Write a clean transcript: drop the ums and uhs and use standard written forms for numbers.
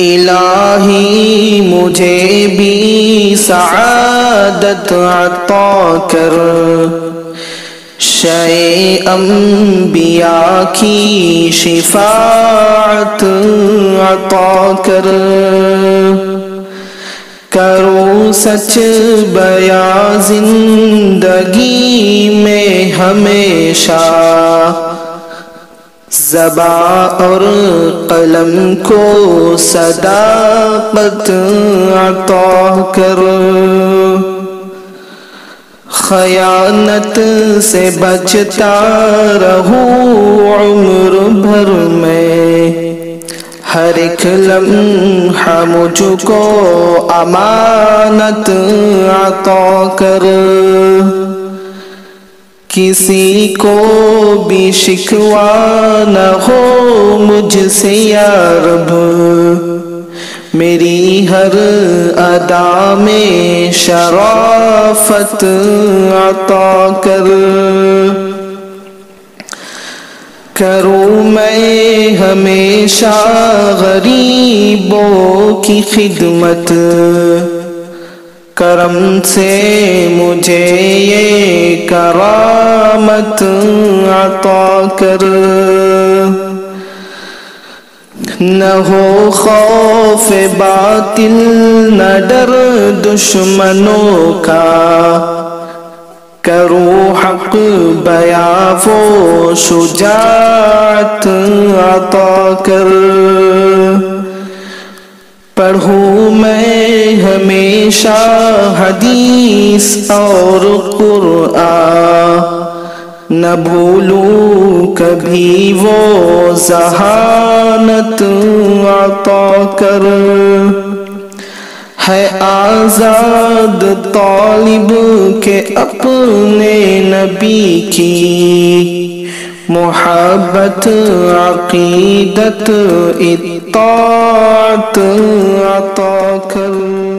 الہی مجھے بھی سعادت عطا کر، شہ انبیاء کی شفاعت عطا کر، کروں سچ بیاں زندگی میں ہمیشہ، زبان اور قلم کو صداقت عطا کر، خیانت سے بچتا رہوں عمر بھر میں، ہر ایک لمحہ مجھ کو امانت عطا کر، کسی کو بھی شکوہ نہ ہو مجھ سے یا رب، میری ہر ادا میں شرافت عطا کر، کروں میں ہمیشہ غریبوں کی خدمت، کرم سے مجھے یہ کرامت عطا کر، نہ ہو خوف باطل نہ ڈر دشمنوں کا، کروں حق بیاں وہ شجاعت عطا کر، پڑھوں میں ہمیشہ حدیث اور قرآن، نہ بھولوں کبھی وہ ذہانت عطا کر، ہے آزاد طالب کے اپنے نبی کی محبت عقیدت اطاعت عطا کر۔